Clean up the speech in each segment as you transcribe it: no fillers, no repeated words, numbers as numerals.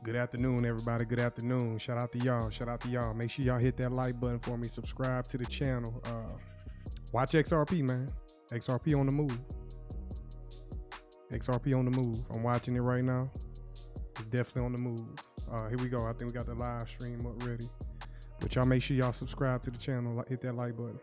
Good afternoon, everybody. Good afternoon. Shout out to y'all. Shout out to y'all. Make sure y'all hit that like button for me. Subscribe to the channel. Watch XRP, man. XRP on the move. XRP on the move. I'm watching it right now. It's definitely on the move. Here we go. I think we got the live stream up ready. But y'all make sure y'all subscribe to the channel. Hit that like button.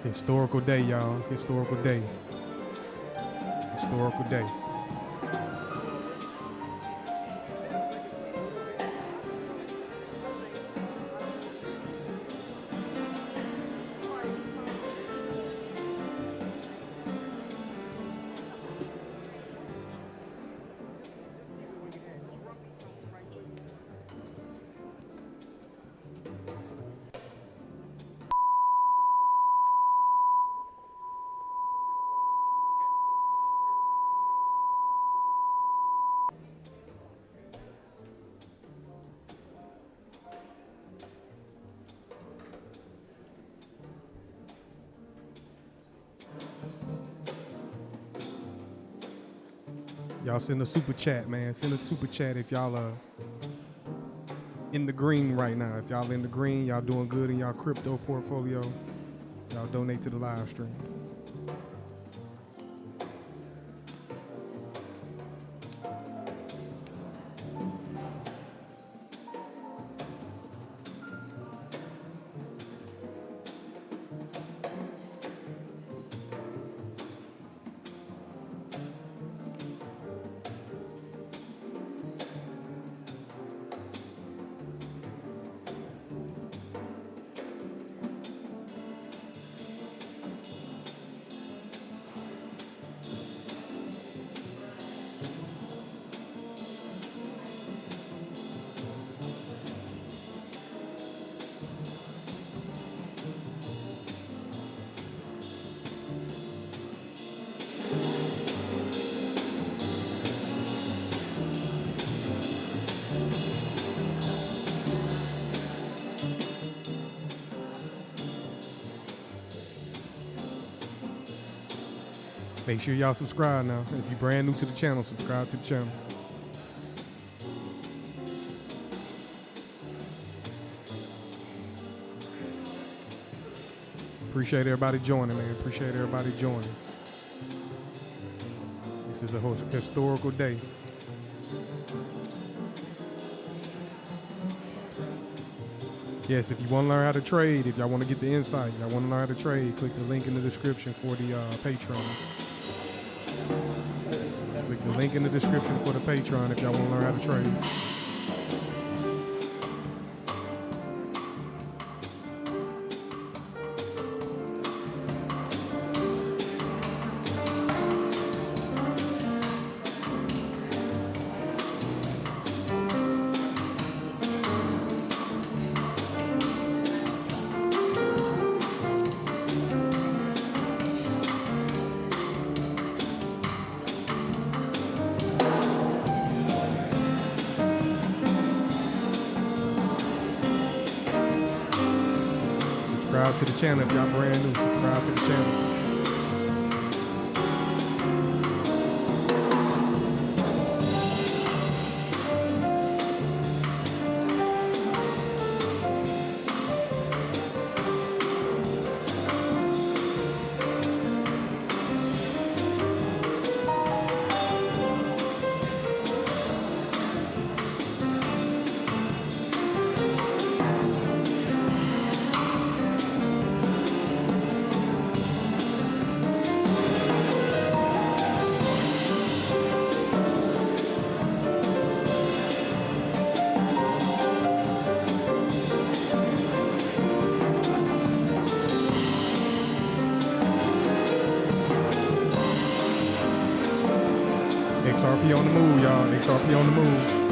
Historical day, y'all. Historical day. Historical day. Y'all send a super chat, man. Send a super chat if y'all are in the green right now. If y'all in the green, y'all doing good in y'all crypto portfolio, y'all donate to the live stream. Make sure y'all subscribe now. If you're brand new to the channel, subscribe to the channel. Appreciate everybody joining, man. Appreciate everybody joining. This is a historical day. Yes, if you want to learn how to trade, if y'all want to get the insight, y'all want to learn how to trade, click the link in the description for the Patreon. Click the link in the description for the Patreon if y'all want to learn how to trade. Subscribe to the channel if y'all brand new. Subscribe to the channel. XRP on the move, y'all. XRP on the move.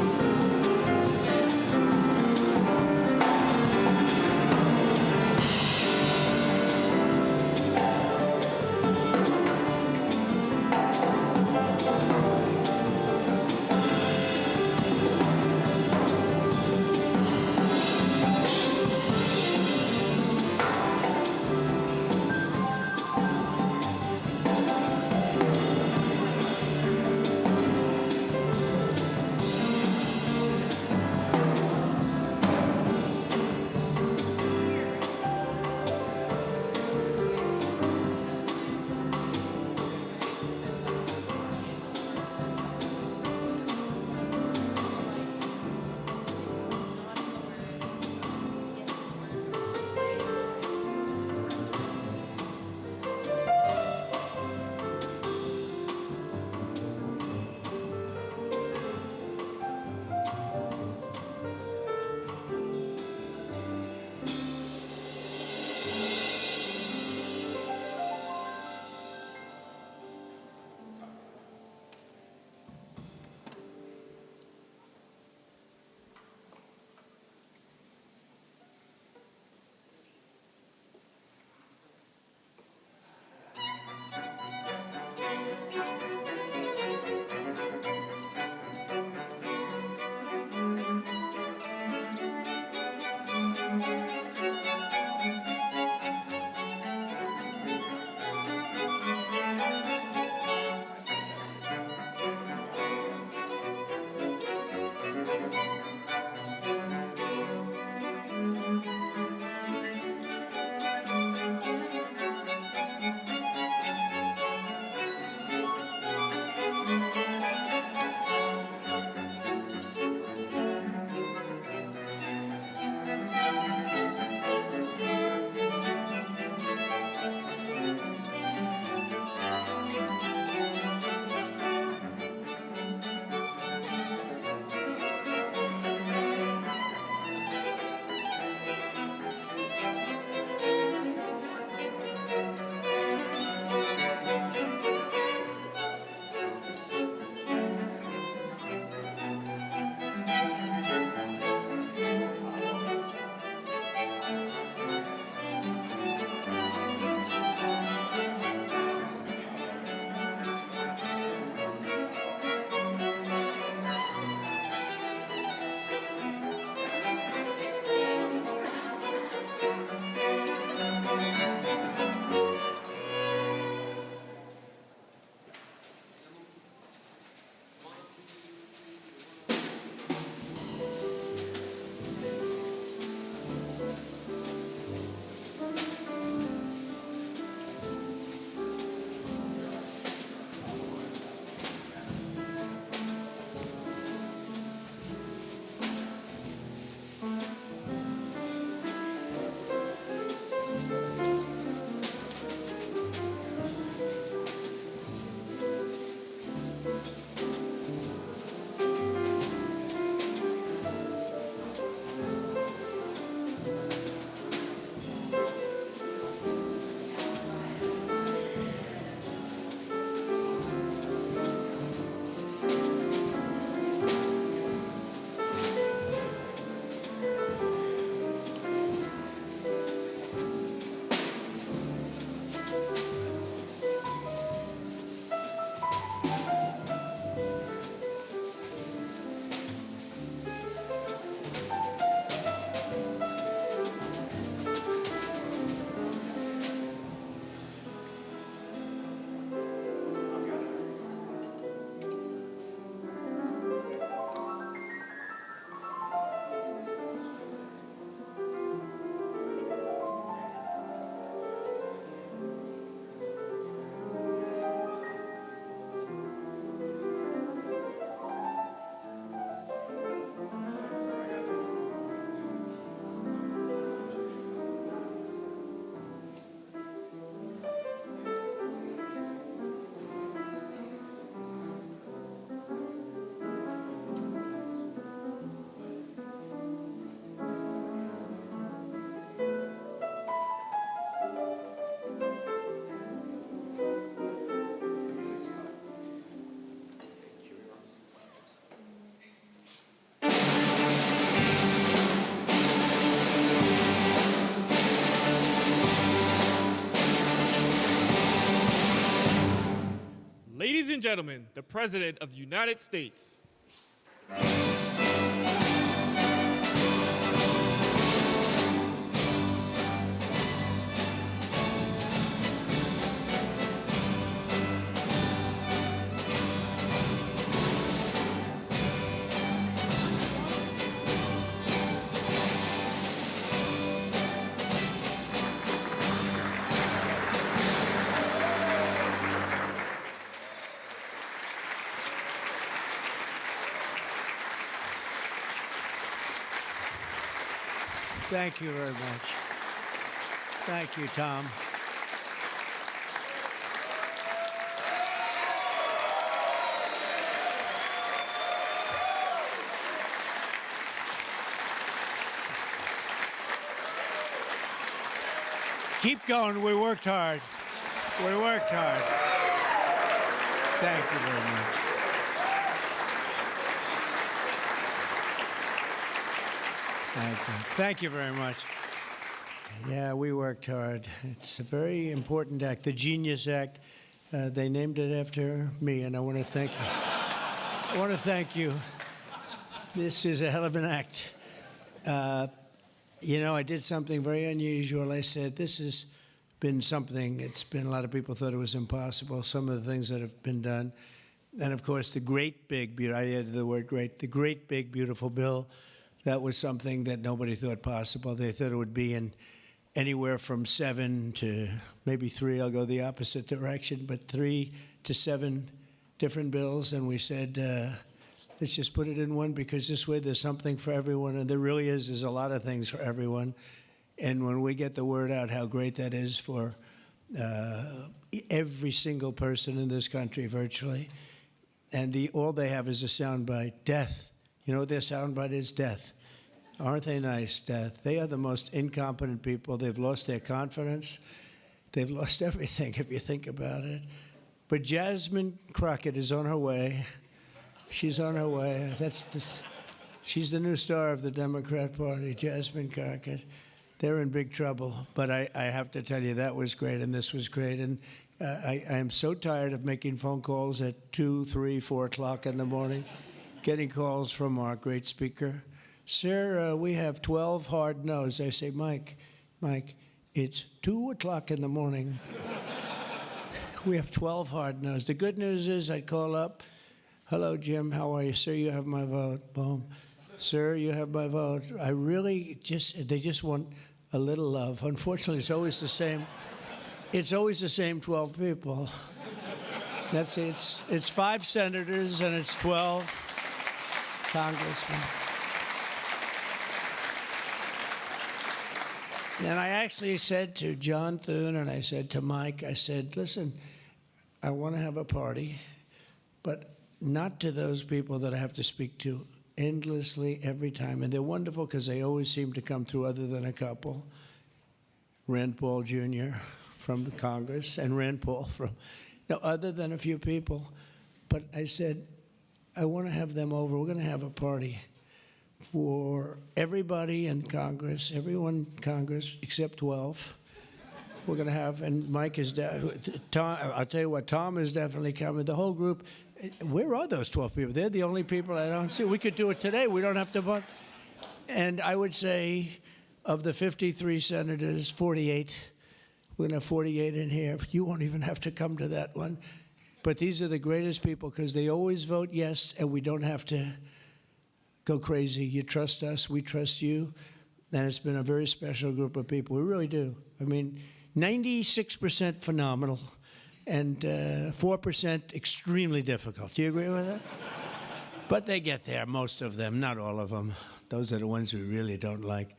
and gentlemen, the President of the United States. Thank you very much. Thank you, Tom. Keep going. We worked hard. We worked hard. Thank you very much. Thank you. Thank you very much. Yeah, we worked hard. It's a very important act, the Genius Act. They named it after me, and I want to thank you. I want to thank you. This is a hell of an act. You know, I did something very unusual. I said, this has been something, it's been, a lot of people thought it was impossible, some of the things that have been done. And of course, the great big, I added the word great, the great big beautiful bill, that was something that nobody thought possible. They thought it would be in anywhere from 7 to maybe 3, I'll go the opposite direction, but 3 to 7 different bills. And we said, let's just put it in one, because this way there's something for everyone. And there really is. There's a lot of things for everyone. And when we get the word out how great that is for every single person in this country, virtually, and all they have is a soundbite, death. You know what their soundbite is? Death. Aren't they nice, death? They are the most incompetent people. They've lost their confidence. They've lost everything, if you think about it. But Jasmine Crockett is on her way. She's on her way. She's the new star of the Democrat Party, Jasmine Crockett. They're in big trouble. But I have to tell you, that was great, and this was great. And I am so tired of making phone calls at 2, 3, 4 o'clock in the morning, getting calls from our great speaker. Sir, we have 12 hard no's. I say, Mike, it's 2 o'clock in the morning. We have 12 hard no's. The good news is I call up, hello, Jim, how are you? Sir, you have my vote. Boom. Sir, you have my vote. I really they just want a little love. Unfortunately, it's always the same. It's always the same 12 people. That's it. It's 5 senators and it's 12 congressmen. And I actually said to John Thune and I said to Mike, I said, listen, I want to have a party, but not to those people that I have to speak to endlessly every time. And they're wonderful because they always seem to come through, other than a couple. Rand Paul Jr. from the Congress and Rand Paul from, other than a few people. But I said, I want to have them over. We're going to have a party for everybody in Congress, everyone in Congress except 12. We're going to have, and Mike is, Tom, I'll tell you what, Tom is definitely coming. The whole group, where are those 12 people? They're the only people I don't see. We could do it today. We don't have to vote. And I would say of the 53 senators, 48, we're going to have 48 in here. You won't even have to come to that one. But these are the greatest people because they always vote yes, and we don't have to go crazy. You trust us, we trust you. And it's been a very special group of people. We really do. I mean, 96% phenomenal and 4% extremely difficult. Do you agree with that? But they get there, most of them, not all of them. Those are the ones we really don't like.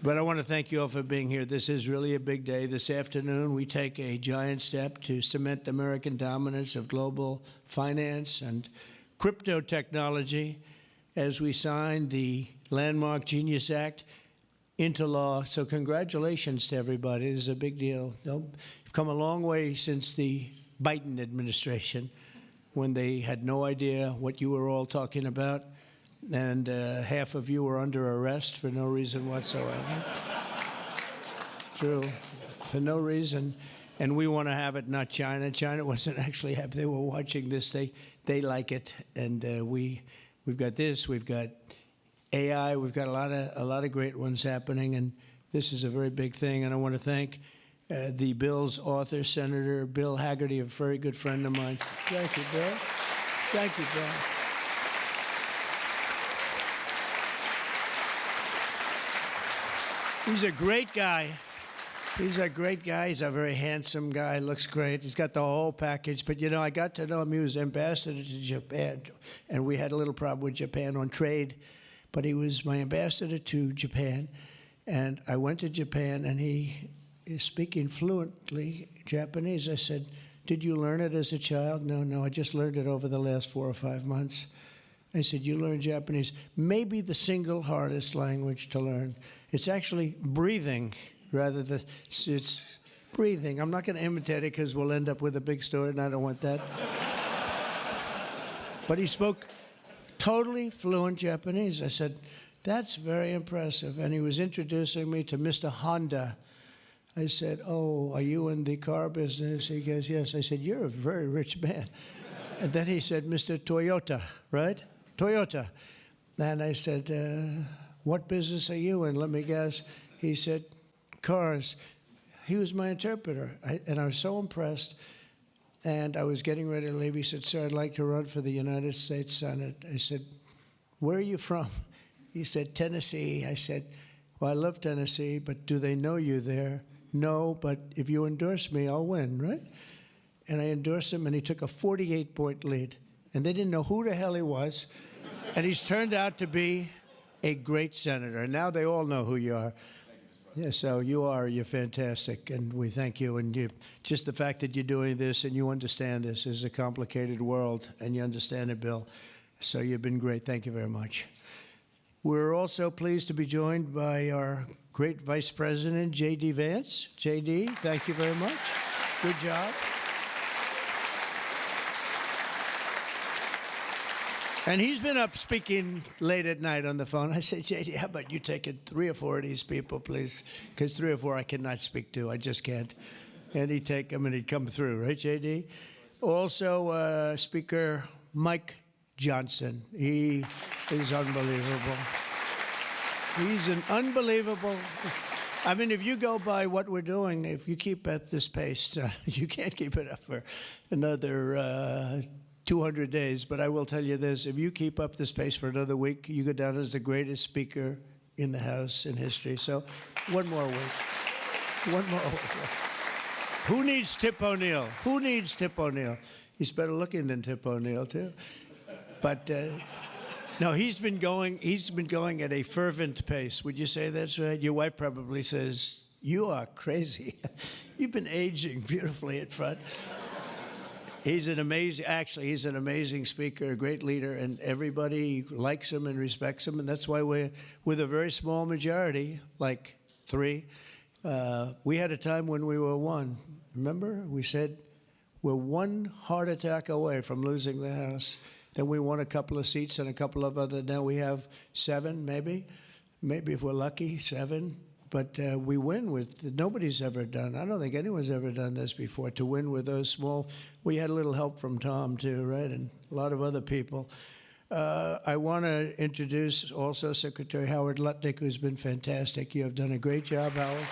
But I want to thank you all for being here. This is really a big day. This afternoon, we take a giant step to cement American dominance of global finance and crypto technology as we sign the landmark Genius Act into law. So congratulations to everybody. This is a big deal. You've come a long way since the Biden administration, when they had no idea what you were all talking about, and half of you were under arrest for no reason whatsoever. True, for no reason. And we want to have it, not China. China wasn't actually happy. They were watching this. They like it. And we've got this. We've got AI. We've got a lot of great ones happening. And this is a very big thing. And I want to thank the bill's author, Senator Bill Hagerty, a very good friend of mine. Thank you, Bill. Thank you, Bill. He's a great guy. He's a great guy. He's a very handsome guy. Looks great. He's got the whole package. But, you know, I got to know him. He was ambassador to Japan. And we had a little problem with Japan on trade. But he was my ambassador to Japan. And I went to Japan, and he is speaking fluently Japanese. I said, did you learn it as a child? No, I just learned it over the last 4 or 5 months. I said, you learned Japanese. Maybe the single hardest language to learn. It's actually breathing. Rather than, it's breathing. I'm not going to imitate it because we'll end up with a big story, and I don't want that. But he spoke totally fluent Japanese. I said, that's very impressive. And he was introducing me to Mr. Honda. I said, oh, are you in the car business? He goes, yes. I said, you're a very rich man. And then he said, Mr. Toyota, right? Toyota. And I said, what business are you in? Let me guess. He said, cars. He was my interpreter, and I was so impressed. And I was getting ready to leave. He said, sir, I'd like to run for the United States Senate. I said, where are you from? He said, Tennessee. I said, well, I love Tennessee, but do they know you there? No, but if you endorse me, I'll win, right? And I endorsed him, and he took a 48-point lead. And they didn't know who the hell he was. And he's turned out to be a great senator. And now they all know who you are. Yeah, so you're fantastic, and we thank you. And just the fact that you're doing this and you understand this is a complicated world, and you understand it, Bill. So you've been great. Thank you very much. We're also pleased to be joined by our great Vice President, J.D. Vance. J.D., thank you very much. Good job. And he's been up speaking late at night on the phone. I said, J.D., how about you taking 3 or 4 of these people, please? Because 3 or 4 I cannot speak to. I just can't. And he'd take them, and he'd come through, right, J.D.? Also, Speaker Mike Johnson. He is unbelievable. He's an unbelievable... I mean, if you go by what we're doing, if you keep at this pace, you can't keep it up for another... 200 days, but I will tell you this, if you keep up this pace for another week, you go down as the greatest speaker in the House in history. So, one more week. One more week. Who needs Tip O'Neill? Who needs Tip O'Neill? He's better looking than Tip O'Neill, too. But, no, he's been going at a fervent pace. Would you say that's right? Your wife probably says, you are crazy. You've been aging beautifully at front. He's an amazing speaker, a great leader, and everybody likes him and respects him, and that's why we're with a very small majority, like 3. We had a time when we were 1. Remember? We said we're 1 heart attack away from losing the House. Then we won a couple of seats and a couple of other. Now we have 7, maybe if we're lucky, 7. But we win with, nobody's ever done, I don't think anyone's ever done this before, to win with those small. We had a little help from Tom, too, right, and a lot of other people. I want to introduce also Secretary Howard Lutnick, who's been fantastic. You have done a great job, Howard.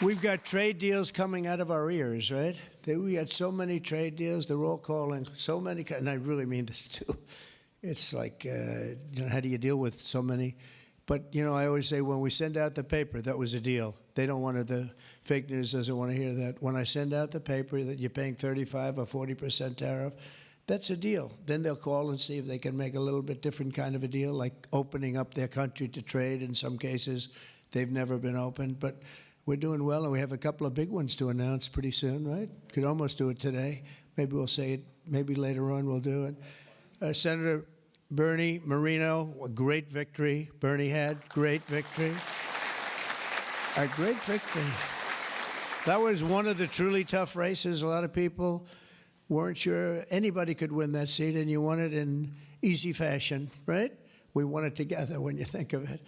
We've got trade deals coming out of our ears, right? We had so many trade deals. They're all calling so many, and I really mean this, too. It's like, how do you deal with so many? But, I always say when we send out the paper, that was a deal. They don't want the fake news doesn't want to hear that. When I send out the paper that you're paying 35 or 40% tariff, that's a deal. Then they'll call and see if they can make a little bit different kind of a deal, like opening up their country to trade. In some cases, they've never been opened. But we're doing well, and we have a couple of big ones to announce pretty soon, right? Could almost do it today. Maybe we'll say it. Maybe later on we'll do it. Senator Bernie Moreno, a great victory. Bernie had great victory. A great victory. That was one of the truly tough races. A lot of people weren't sure anybody could win that seat, and you won it in easy fashion, right? We won it together when you think of it.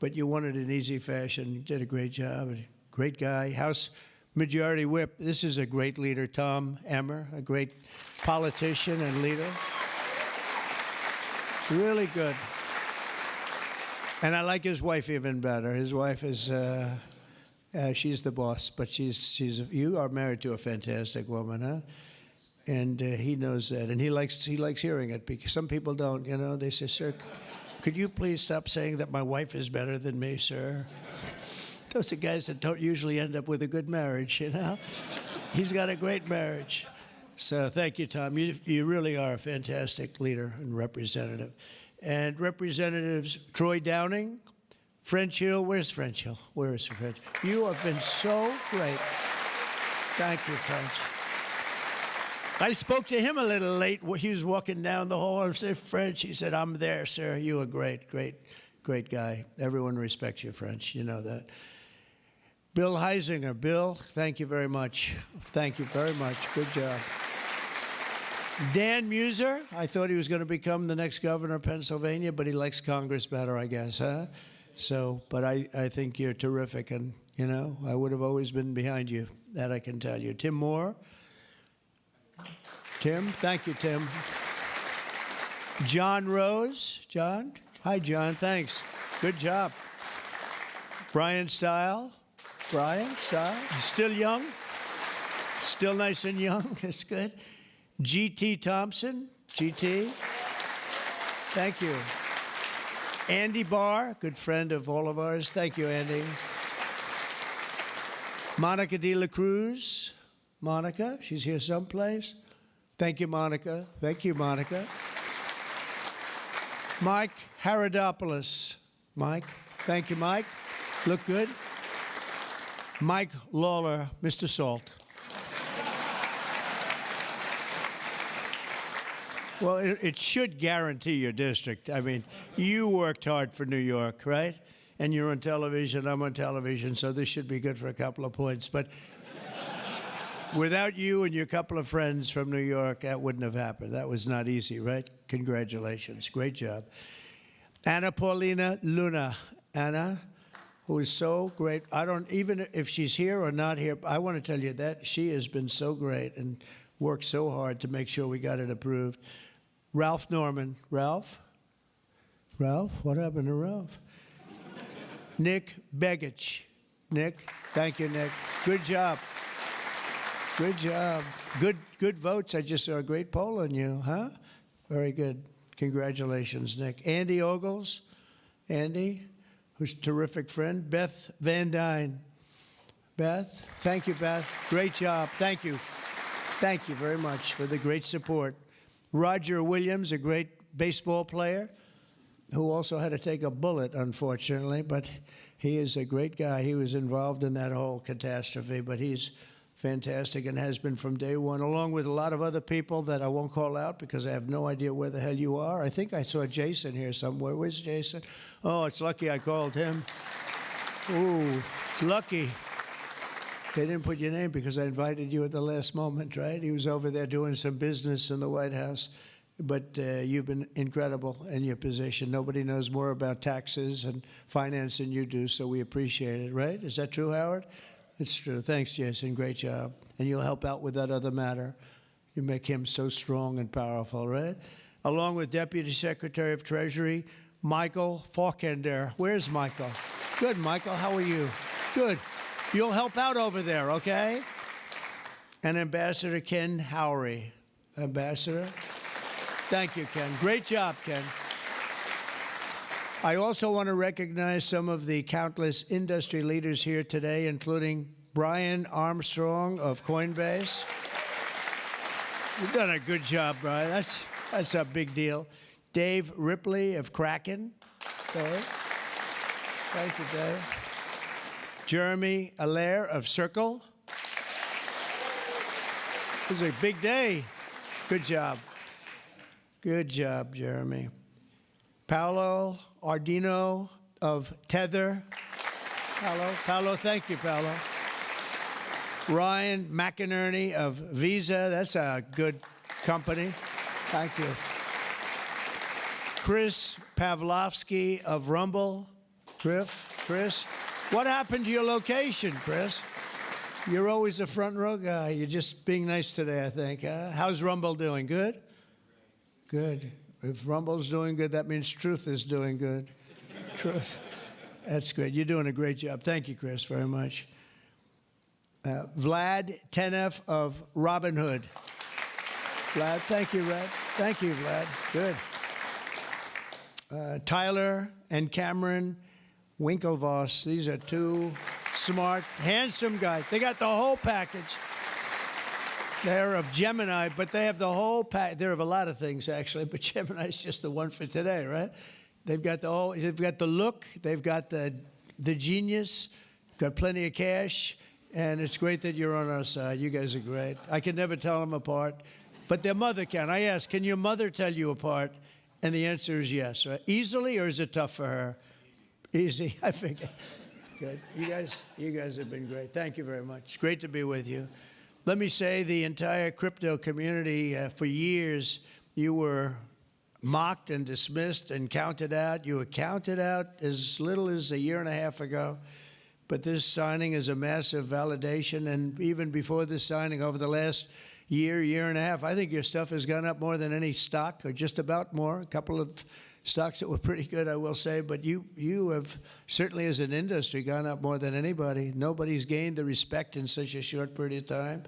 but you won it in easy fashion. You did a great job. Great guy. House Majority Whip. This is a great leader, Tom Emmer, a great politician and leader. Really good. And I like his wife even better. His wife is, she's the boss, but you are married to a fantastic woman, huh? And he knows that, and he likes hearing it, because some people don't, you know. They say, "Sir, could you please stop saying that my wife is better than me, sir?" Those are guys that don't usually end up with a good marriage, you know. He's got a great marriage. So thank you, Tom. You really are a fantastic leader and representative. And Representatives Troy Downing, French Hill. Where's French Hill? Where is French? You have been so great. Thank you, French. I spoke to him a little late. He was walking down the hall. I said, "French." He said, "I'm there, sir. You are great, great, great guy. Everyone respects you, French. You know that." Bill Heisinger. Bill, thank you very much. Thank you very much. Good job. Dan Muser. I thought he was going to become the next governor of Pennsylvania, but he likes Congress better, I guess, huh? So, but I think you're terrific, and, you know, I would have always been behind you. That I can tell you. Tim Moore. Tim, thank you, Tim. John Rose. John? Hi, John, thanks. Good job. Brian Stile. Brian Stile, still young. Still nice and young, that's good. G.T. Thompson. G.T. Thank you. Andy Barr, good friend of all of ours. Thank you, Andy. Monica de la Cruz. Monica, she's here someplace. Thank you, Monica. Thank you, Monica. Mike Haradopoulos. Mike, thank you, Mike. Look good. Mike Lawler, Mr. Salt. Well, it should guarantee your district. I mean, you worked hard for New York, right? And you're on television, I'm on television, so this should be good for a couple of points. But without you and your couple of friends from New York, that wouldn't have happened. That was not easy, right? Congratulations. Great job. Anna Paulina Luna. Anna, who is so great. I don't, even if she's here or not here, I want to tell you that she has been so great and worked so hard to make sure we got it approved. Ralph Norman. Ralph? Ralph? What happened to Ralph? Nick Begich. Nick, thank you, Nick. Good job. Good job. Good votes. I just saw a great poll on you, huh? Very good. Congratulations, Nick. Andy Ogles. Andy, who's a terrific friend. Beth Van Dyne. Beth, thank you, Beth. Great job. Thank you. Thank you very much for the great support. Roger Williams, a great baseball player, who also had to take a bullet, unfortunately, but he is a great guy. He was involved in that whole catastrophe, but he's fantastic and has been from day one, along with a lot of other people that I won't call out because I have no idea where the hell you are. I think I saw Jason here somewhere. Where's Jason? Oh, it's lucky I called him. Ooh, it's lucky. They didn't put your name because I invited you at the last moment, right? He was over there doing some business in the White House. But you've been incredible in your position. Nobody knows more about taxes and finance than you do, so we appreciate it, right? Is that true, Howard? It's true. Thanks, Jason. Great job. And you'll help out with that other matter. You make him so strong and powerful, right? Along with Deputy Secretary of Treasury, Michael Faulkender. Where's Michael? Good, Michael. How are you? Good. You'll help out over there, okay? And Ambassador Ken Howry. Ambassador? Thank you, Ken. Great job, Ken. I also want to recognize some of the countless industry leaders here today, including Brian Armstrong of Coinbase. You've done a good job, Brian. That's a big deal. Dave Ripley of Kraken. Dave. Thank you, Dave. Jeremy Allaire of Circle. This is a big day. Good job. Good job, Jeremy. Paolo Ardino of Tether. Paolo, thank you, Paolo. Ryan McInerney of Visa. That's a good company. Thank you. Chris Pavlovsky of Rumble. Chris, what happened to your location, Chris? You're always a front row guy. You're just being nice today, I think. How's Rumble doing? Good? Good. If Rumble's doing good, that means Truth is doing good. Truth. That's great. You're doing a great job. Thank you, Chris, very much. Vlad Tenev of Robinhood. Vlad, thank you, Vlad. Thank you, Vlad. Good. Tyler and Cameron Winklevoss. These are two smart, handsome guys. They got the whole package. They're of Gemini, but they have the whole pack. They're of a lot of things, actually, but Gemini's just the one for today, right? They've got they've got the look, they've got the genius, got plenty of cash, and it's great that you're on our side. You guys are great. I can never tell them apart, but their mother can. I asked, can your mother tell you apart? And the answer is yes, right? Easily, or is it tough for her? Easy, I figure. Good. You guys have been great. Thank you very much. Great to be with you. Let me say the entire crypto community, for years, you were mocked and dismissed and counted out. You were counted out as little as a year and a half ago. But this signing is a massive validation. And even before this signing, over the last year and a half, I think your stuff has gone up more than any stock, or just about more. A couple of stocks that were pretty good, I will say. But you have certainly, as an industry, gone up more than anybody. Nobody's gained the respect in such a short period of time.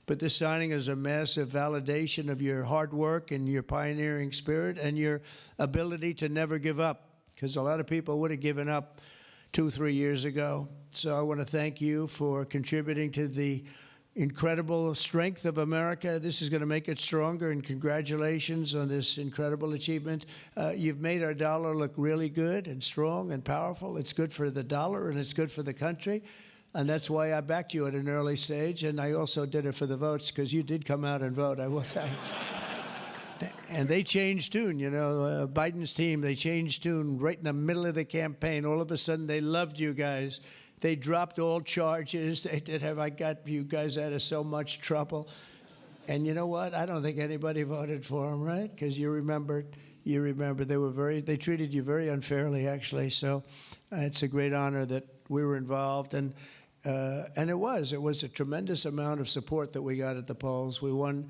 But this signing is a massive validation of your hard work and your pioneering spirit and your ability to never give up, because a lot of people would have given up 2-3 years ago. So I want to thank you for contributing to the incredible strength of America. This is going to make it stronger, and congratulations on this incredible achievement. You've made our dollar look really good and strong and powerful. It's good for the dollar, and it's good for the country. And that's why I backed you at an early stage, and I also did it for the votes, because you did come out and vote, I will tell you. And they changed tune, you know, Biden's team, they changed tune right in the middle of the campaign. All of a sudden, they loved you guys. They dropped all charges. They did have, I got you guys out of so much trouble. And you know what? I don't think anybody voted for them, right? Because you remember, they treated you very unfairly, actually. So it's a great honor that we were involved. And it was a tremendous amount of support that we got at the polls. We won,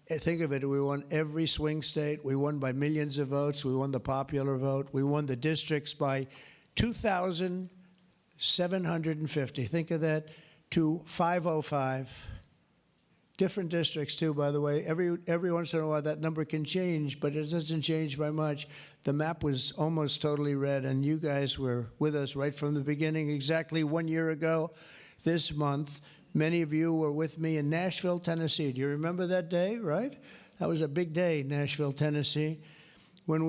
think of it, we won every swing state. We won by millions of votes. We won the popular vote. We won the districts by 2,750. Think of that, to 505. Different districts, too, by the way. Every once in a while, that number can change, but it doesn't change by much. The map was almost totally red, and you guys were with us right from the beginning. Exactly 1 year ago this month, many of you were with me in Nashville, Tennessee. Do you remember that day, right? That was a big day, Nashville, Tennessee, when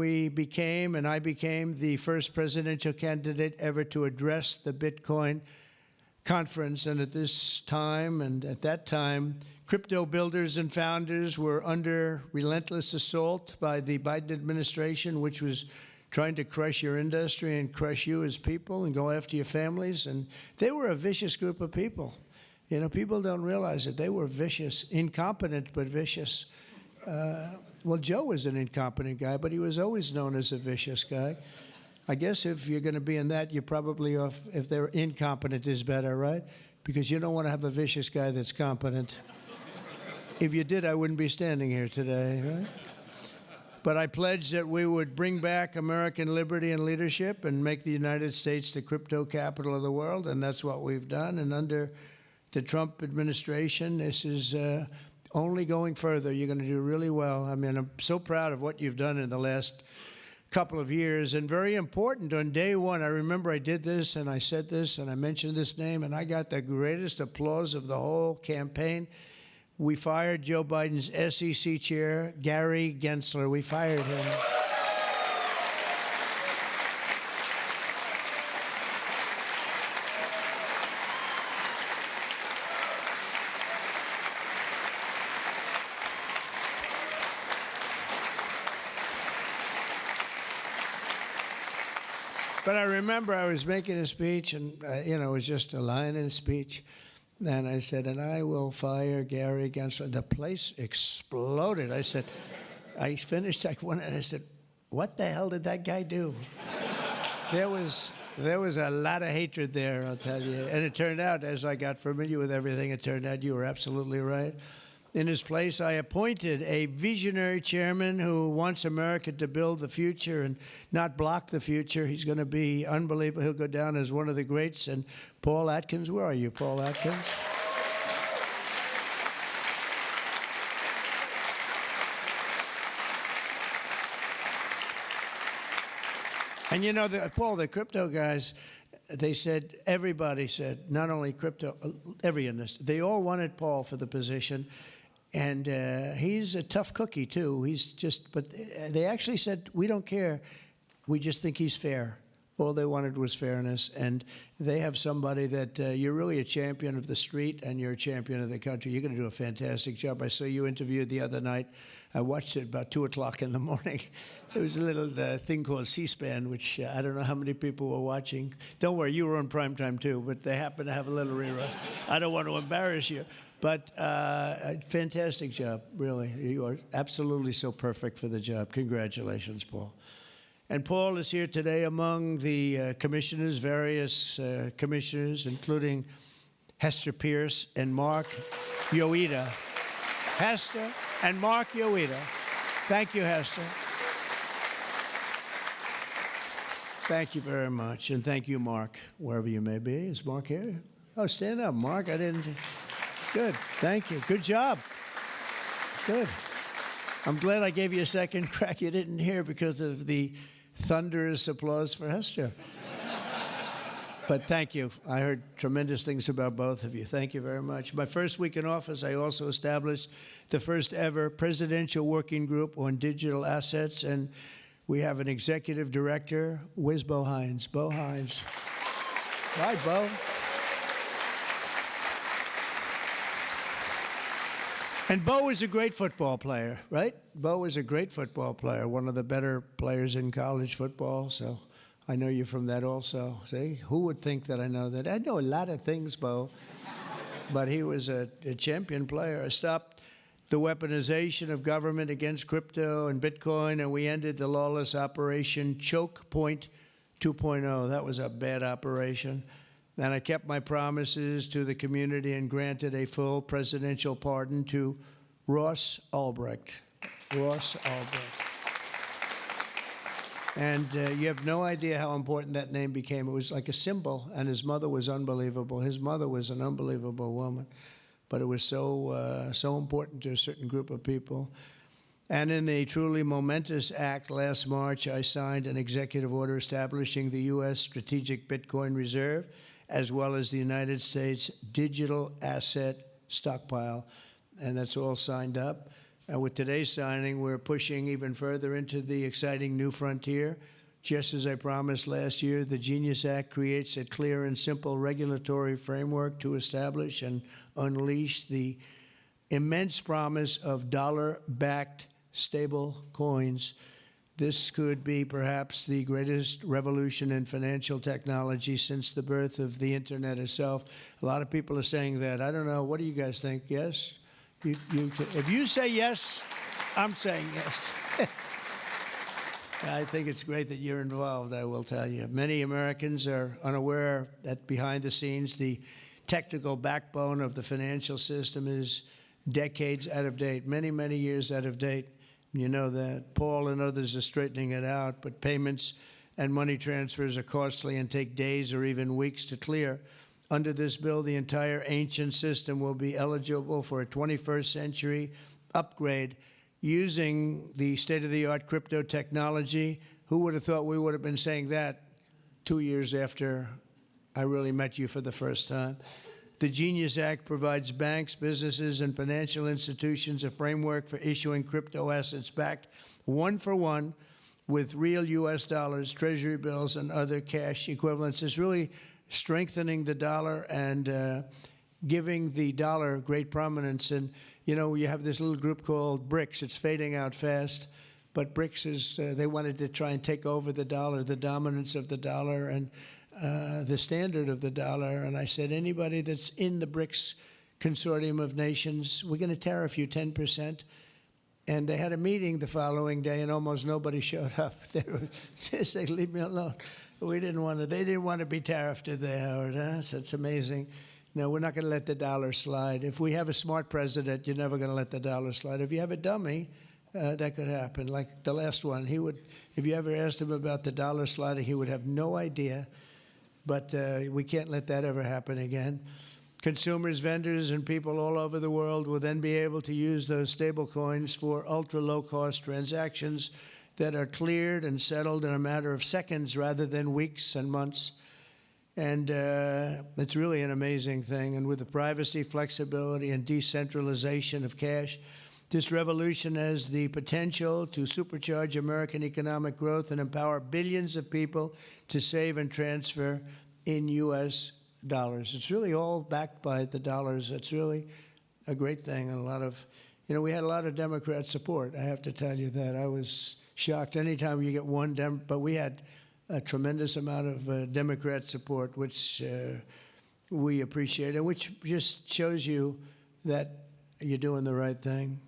I became the first presidential candidate ever to address the Bitcoin conference. And at this time, and at that time, crypto builders and founders were under relentless assault by the Biden administration, which was trying to crush your industry and crush you as people and go after your families. And they were a vicious group of people. You know, people don't realize it. They were vicious, incompetent, but vicious. Well, Joe was an incompetent guy, but he was always known as a vicious guy. I guess if you're going to be in that, you're probably off, if they're incompetent is better, right? Because you don't want to have a vicious guy that's competent. If you did, I wouldn't be standing here today, right? But I pledged that we would bring back American liberty and leadership and make the United States the crypto capital of the world, and that's what we've done. And under the Trump administration, this is only going further. You're going to do really well. I mean, I'm so proud of what you've done in the last couple of years. And very important, on day one, I remember I did this and I said this and I mentioned this name, and I got the greatest applause of the whole campaign. We fired Joe Biden's SEC chair, Gary Gensler. We fired him. But I remember I was making a speech, and you know, it was just a line in a speech. And I said, and I will fire Gary Gensler. The place exploded. I said, I finished, and I said, what the hell did that guy do? There was There was a lot of hatred there, I'll tell you. And it turned out, as I got familiar with everything, it turned out you were absolutely right. In his place, I appointed a visionary chairman who wants America to build the future and not block the future. He's going to be unbelievable. He'll go down as one of the greats. And Paul Atkins, where are you, Paul Atkins? And you know, Paul, the crypto guys, they said, everybody said, not only crypto, every industry, they all wanted Paul for the position. And he's a tough cookie, too. He's just, but they actually said, we don't care. We just think he's fair. All they wanted was fairness. And they have somebody that you're really a champion of the street and you're a champion of the country. You're going to do a fantastic job. I saw you interviewed the other night. I watched it about 2 o'clock in the morning. There was a little thing called C-SPAN, which I don't know how many people were watching. Don't worry, you were on primetime too, but they happen to have a little rerun. I don't want to embarrass you. But fantastic job, really. You are absolutely so perfect for the job. Congratulations, Paul. And Paul is here today among the commissioners, various commissioners, including Hester Pierce and Mark Yoida. Hester and Mark Yoida. Thank you, Hester. Thank you very much. And thank you, Mark, wherever you may be. Is Mark here? Oh, stand up, Mark. I didn't. Good. Thank you. Good job. Good. I'm glad I gave you a second crack you didn't hear because of the thunderous applause for Hester. But thank you. I heard tremendous things about both of you. Thank you very much. My first week in office, I also established the first ever presidential working group on digital assets. And we have an executive director. Where's Bo Hines? Bo Hines. Hi, Bo. And Bo is a great football player, right? Bo is a great football player, one of the better players in college football. So I know you from that also. See, who would think that I know that? I know a lot of things, Bo. But he was a champion player. I stopped the weaponization of government against crypto and Bitcoin, and we ended the lawless operation Choke Point 2.0. That was a bad operation. And I kept my promises to the community and granted a full presidential pardon to Ross Ulbricht. Ross Ulbricht. And you have no idea how important that name became. It was like a symbol, and his mother was unbelievable. His mother was an unbelievable woman, but it was so, so important to a certain group of people. And in the truly momentous act last March, I signed an executive order establishing the U.S. Strategic Bitcoin Reserve, as well as the United States Digital Asset Stockpile. And that's all signed up. And with today's signing, we're pushing even further into the exciting new frontier. Just as I promised last year, the Genius Act creates a clear and simple regulatory framework to establish and unleash the immense promise of dollar-backed stable coins. This could be perhaps the greatest revolution in financial technology since the birth of the internet itself. A lot of people are saying that. I don't know. What do you guys think? Yes? If you say yes, I'm saying yes. I think it's great that you're involved, I will tell you. Many Americans are unaware that behind the scenes, the technical backbone of the financial system is decades out of date, many, many years out of date. You know that. Paul and others are straightening it out, but payments and money transfers are costly and take days or even weeks to clear. Under this bill, the entire ancient system will be eligible for a 21st century upgrade using the state-of-the-art crypto technology. Who would have thought we would have been saying that 2 years after I really met you for the first time? The Genius Act provides banks, businesses, and financial institutions a framework for issuing crypto assets backed one-for-one with real U.S. dollars, treasury bills, and other cash equivalents. It's really strengthening the dollar and giving the dollar great prominence. And, you know, you have this little group called BRICS. It's fading out fast. But BRICS is, they wanted to try and take over the dollar, the dominance of the dollar, and the standard of the dollar. And I said, anybody that's in the BRICS consortium of nations, we're going to tariff you 10%. And they had a meeting the following day, and almost nobody showed up. They said, "Leave me alone." We didn't want to. They didn't want to be tariffed, did they, Howard? Huh? So it's amazing. No, we're not going to let the dollar slide. If we have a smart president, you're never going to let the dollar slide. If you have a dummy, that could happen. Like the last one, he would. If you ever asked him about the dollar sliding, he would have no idea. But we can't let that ever happen again. Consumers, vendors, and people all over the world will then be able to use those stable coins for ultra-low-cost transactions that are cleared and settled in a matter of seconds rather than weeks and months. And it's really an amazing thing. And with the privacy, flexibility, and decentralization of cash, this revolution has the potential to supercharge American economic growth and empower billions of people to save and transfer in U.S. dollars. It's really all backed by the dollars. It's really a great thing. And a lot of, we had a lot of Democrat support. I have to tell you that. I was shocked anytime you get one but we had a tremendous amount of Democrat support, which we appreciate, and which just shows you that you're doing the right thing.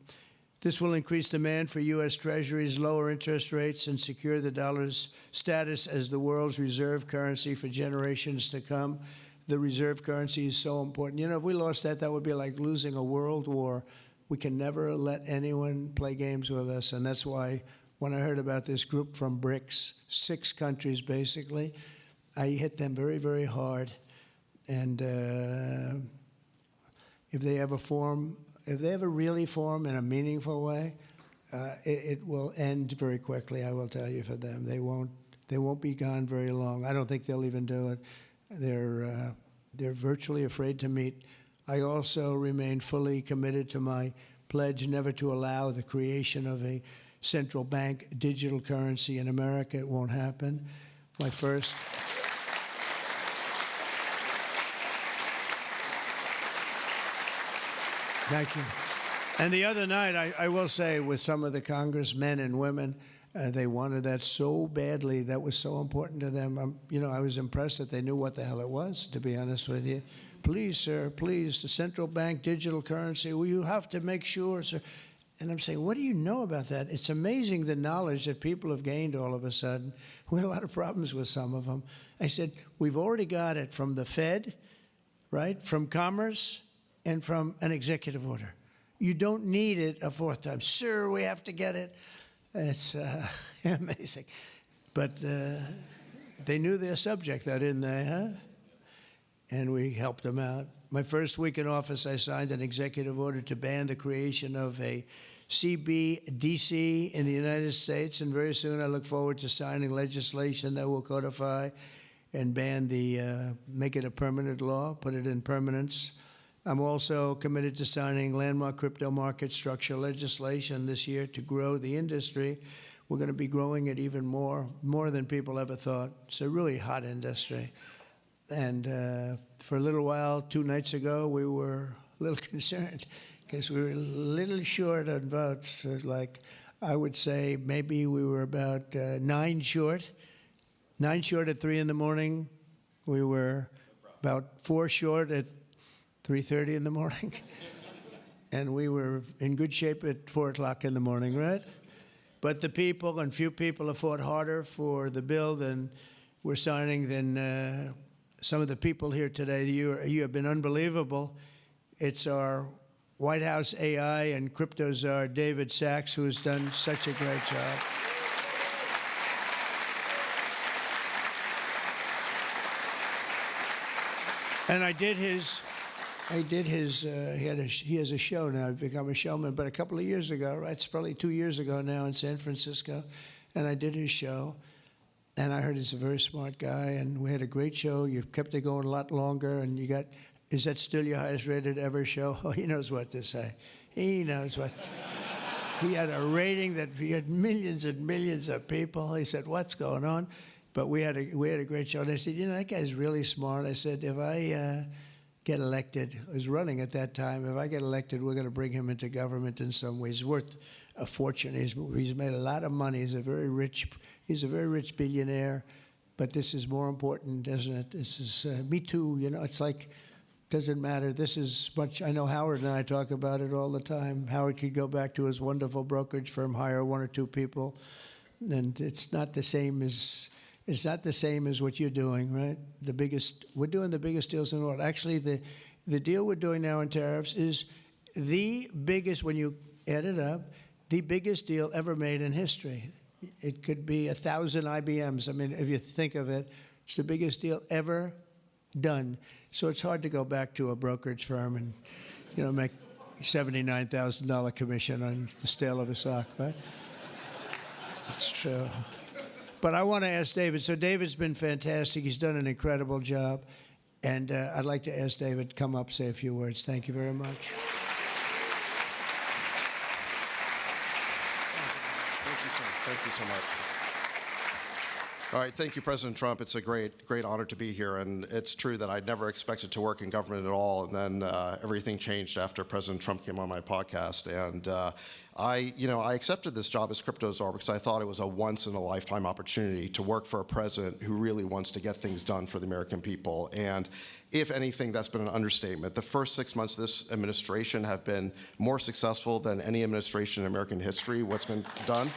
This will increase demand for U.S. Treasuries, lower interest rates, and secure the dollar's status as the world's reserve currency for generations to come. The reserve currency is so important. If we lost that, that would be like losing a world war. We can never let anyone play games with us, and that's why when I heard about this group from BRICS, 6 countries basically, I hit them very, very hard. And if they ever really form in a meaningful way, it will end very quickly, I will tell you, for them. They won't be gone very long. I don't think they'll even do it. They're virtually afraid to meet. I also remain fully committed to my pledge never to allow the creation of a central bank digital currency in America. It won't happen. My first. Thank you. And the other night, I will say, with some of the congressmen and women, they wanted that so badly. That was so important to them. I was impressed that they knew what the hell it was, to be honest with you. Please, sir, please, the central bank digital currency. Well, you have to make sure, sir. And I'm saying, what do you know about that? It's amazing the knowledge that people have gained all of a sudden. We had a lot of problems with some of them. I said, we've already got it from the Fed, right, from Commerce, and from an executive order. You don't need it a 4th time. Sir, we have to get it. It's amazing. But they knew their subject, though, didn't they, huh? And we helped them out. My first week in office, I signed an executive order to ban the creation of a CBDC in the United States, and very soon I look forward to signing legislation that will codify and ban make it a permanent law, put it in permanence. I'm also committed to signing landmark crypto market structure legislation this year to grow the industry. We're going to be growing it even more than people ever thought. It's a really hot industry. And for a little while, 2 nights ago, we were a little concerned because we were a little short on votes. Like, I would say maybe we were about 9 short. 9 short at 3 in the morning. We were about 4 short at 3:30 in the morning. And we were in good shape at 4 o'clock in the morning, right? But the people, and few people, have fought harder for the bill than we're signing than some of the people here today. You have been unbelievable. It's our White House AI and crypto czar, David Sachs, who has done such a great job. And he has a show now. I've become a showman, but a couple of years ago, right? It's probably 2 years ago now in San Francisco, and I did his show. And I heard he's a very smart guy, and we had a great show. You've kept it going a lot longer, and is that still your highest rated ever show? Oh, he knows what to say. He knows what. He had a rating that he had millions and millions of people. He said, what's going on? But we had a great show. And I said, that guy's really smart. I said, if I get elected, I was running at that time, if I get elected, we're going to bring him into government in some ways. He's worth a fortune. He's made a lot of money. He's a very rich billionaire. But this is more important, isn't it? This is Me Too. It's like doesn't matter. This is much, I know Howard and I talk about it all the time. Howard could go back to his wonderful brokerage firm, hire one or two people, and it's not the same as what you're doing, right? We're doing the biggest deals in the world. Actually, the deal we're doing now in tariffs is the biggest, when you add it up, the biggest deal ever made in history. It could be 1,000 IBMs. I mean, if you think of it, it's the biggest deal ever done. So it's hard to go back to a brokerage firm and, make $79,000 commission on the sale of a stock, right? It's true. But I want to ask David. So David's been fantastic. He's done an incredible job. And I'd like to ask David to come up, say a few words. Thank you very much. Thank you, sir. Thank you so much. All right, thank you, President Trump. It's a great honor to be here, and it's true that I'd never expected to work in government at all, and then everything changed after President Trump came on my podcast, and I accepted this job as crypto czar because I thought it was a once-in-a-lifetime opportunity to work for a president who really wants to get things done for the American people, and if anything, that's been an understatement. The first 6 months of this administration have been more successful than any administration in American history. What's been done?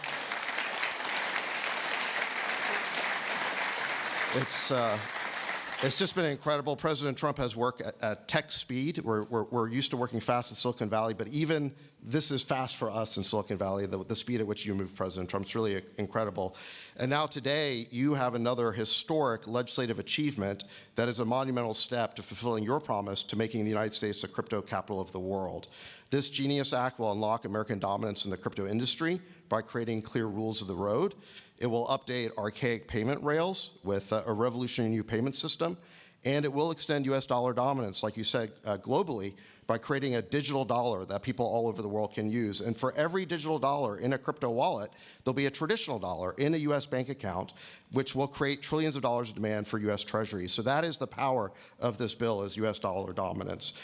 It's just been incredible. President Trump has worked at tech speed. We're used to working fast in Silicon Valley, but even this is fast for us in Silicon Valley, the speed at which you move, President Trump. It's really incredible. And now today, you have another historic legislative achievement that is a monumental step to fulfilling your promise to making the United States the crypto capital of the world. This Genius Act will unlock American dominance in the crypto industry by creating clear rules of the road. It will update archaic payment rails with a revolutionary new payment system, and it will extend U.S. dollar dominance, like you said, globally, by creating a digital dollar that people all over the world can use. And for every digital dollar in a crypto wallet, there'll be a traditional dollar in a U.S. bank account, which will create trillions of dollars of demand for U.S. treasuries. So that is the power of this bill, is U.S. dollar dominance.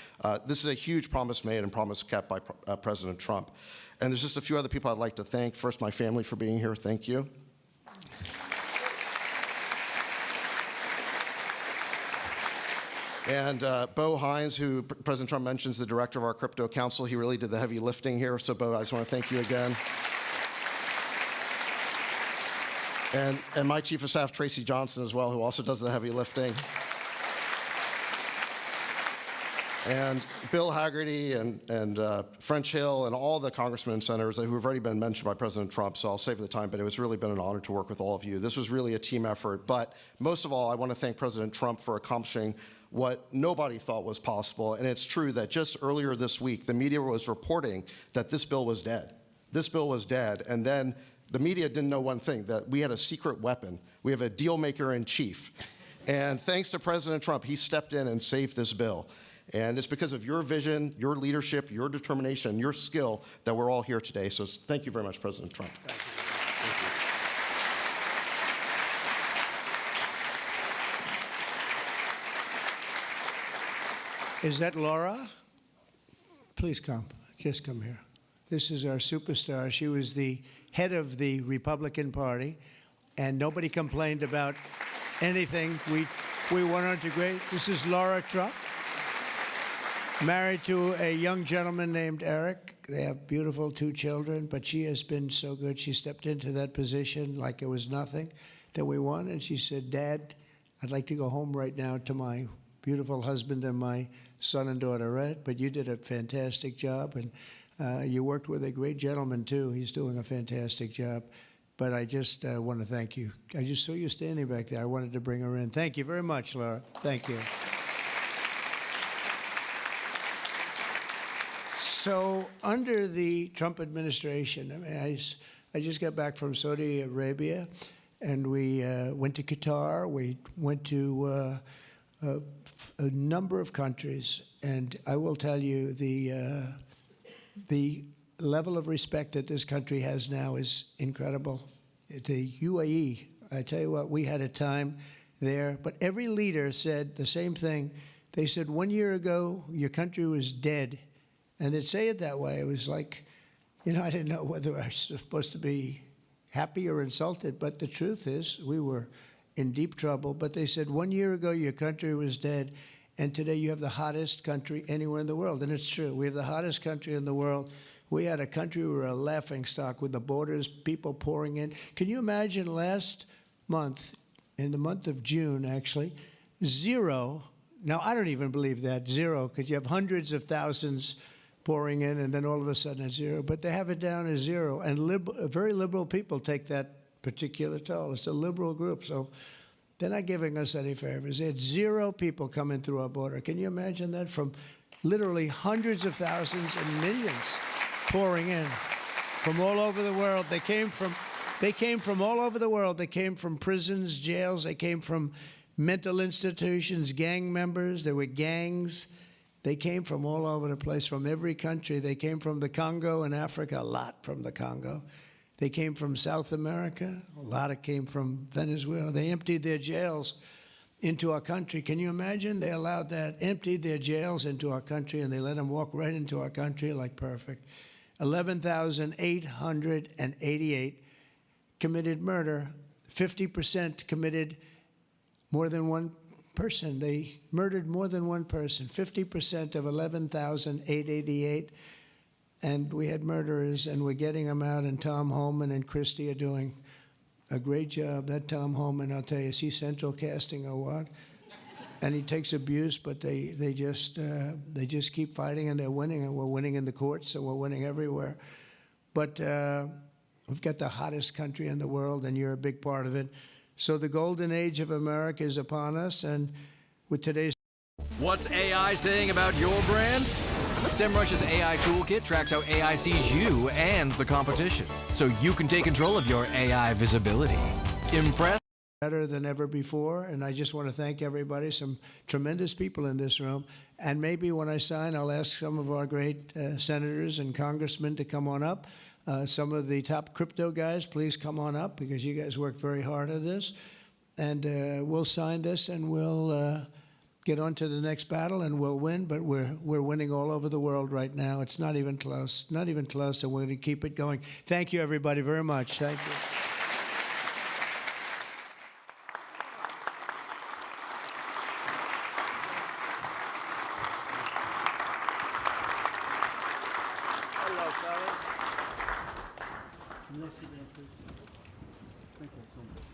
This is a huge promise made and promise kept by President Trump. And there's just a few other people I'd like to thank. First, my family for being here. Thank you. And Bo Hines, who President Trump mentions, the director of our crypto council, he really did the heavy lifting here. So Bo, I just want to thank you again. And my chief of staff, Tracy Johnson, as well, who also does the heavy lifting. And Bill Haggerty and French Hill and all the congressmen and senators who have already been mentioned by President Trump, so I'll save the time, but it was really been an honor to work with all of you. This was really a team effort, but most of all, I want to thank President Trump for accomplishing what nobody thought was possible, and it's true that just earlier this week, the media was reporting that this bill was dead. This bill was dead, and then the media didn't know one thing, that we had a secret weapon. We have a deal maker in chief. And thanks to President Trump, he stepped in and saved this bill. And it's because of your vision, your leadership, your determination, your skill that we're all here today. So thank you very much, President Trump. Thank you. Thank you. Is that Laura? Please come. Just come here. This is our superstar. She was the head of the Republican Party, and nobody complained about anything. We went on to great. This is Laura Trump, married to a young gentleman named Eric. They have beautiful 2 children, but she has been so good. She stepped into that position like it was nothing that we won, and she said, "Dad, I'd like to go home right now to my beautiful husband and my son and daughter, right? But you did a fantastic job, and you worked with a great gentleman, too. He's doing a fantastic job. But I just want to thank you. I just saw you standing back there. I wanted to bring her in. Thank you very much, Laura. Thank you. So under the Trump administration, I mean, I just got back from Saudi Arabia, and we went to Qatar. We went to a number of countries, and I will tell you the level of respect that this country has now is incredible. The UAE, I tell you what, we had a time there, but every leader said the same thing. They said 1 year ago, your country was dead. And they'd say it that way. It was like, I didn't know whether I was supposed to be happy or insulted, but the truth is we were in deep trouble. But they said 1 year ago, your country was dead. And today you have the hottest country anywhere in the world. And it's true. We have the hottest country in the world. We had a country, we were a laughingstock with the borders, people pouring in. Can you imagine last month, in the month of June, actually, 0. Now, I don't even believe that, 0, because you have hundreds of thousands pouring in, and then all of a sudden it's 0. But they have it down as 0. And very liberal people take that particular toll. It's a liberal group, so they're not giving us any favors. It's 0 people coming through our border. Can you imagine that? From literally hundreds of thousands and millions pouring in from all over the world. They came from all over the world. They came from prisons, jails. They came from mental institutions, gang members. There were gangs. They came from all over the place, from every country. They came from the Congo in Africa, a lot from the Congo. They came from South America. A lot of came from Venezuela. They emptied their jails into our country. Can you imagine? They allowed that, emptied their jails into our country, and they let them walk right into our country like perfect. 11,888 committed murder. 50% committed more than one person. They murdered more than one person. 50% of 11,888. And we had murderers, and we're getting them out, and Tom Homan and Christie are doing a great job. That Tom Homan, I'll tell you, is he central casting or what? And he takes abuse, but they just keep fighting, and they're winning, and we're winning in the courts, so we're winning everywhere. But we've got the hottest country in the world, and you're a big part of it. So the golden age of America is upon us, and with today's... What's AI saying about your brand? SEMrush's AI Toolkit tracks how AI sees you and the competition, so you can take control of your AI visibility. Impressed? Better than ever before, and I just want to thank everybody, some tremendous people in this room, and maybe when I sign, I'll ask some of our great senators and congressmen to come on up. Some of the top crypto guys, please come on up, because you guys work very hard at this, and we'll sign this, and we'll get on to the next battle, and we'll win, but we're winning all over the world right now. It's not even close, and we're going to keep it going. Thank you, everybody, very much. Thank you. Hello, fellas. Next event, please. Thank you so much.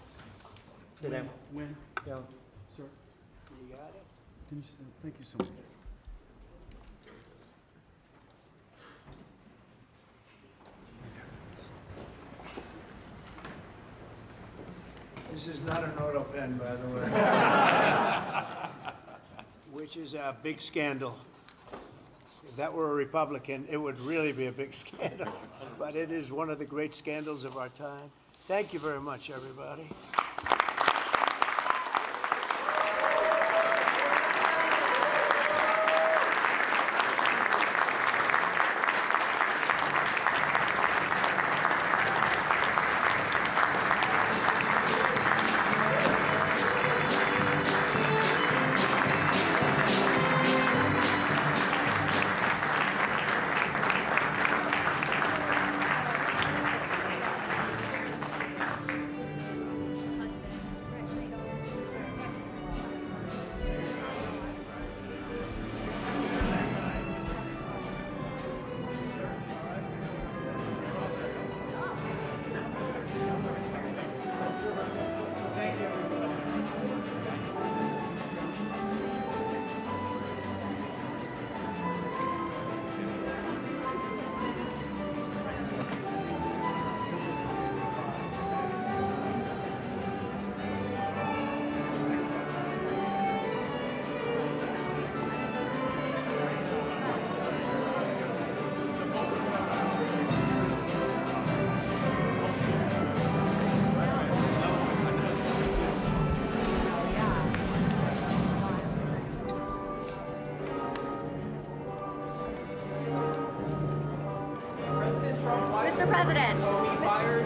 Good day. When? Yeah. Sir, You got it? thank you so much. This is not an auto pen, by the way. Which is a big scandal. If that were a Republican, it would really be a big scandal. But it is one of the great scandals of our time. Thank you very much, everybody.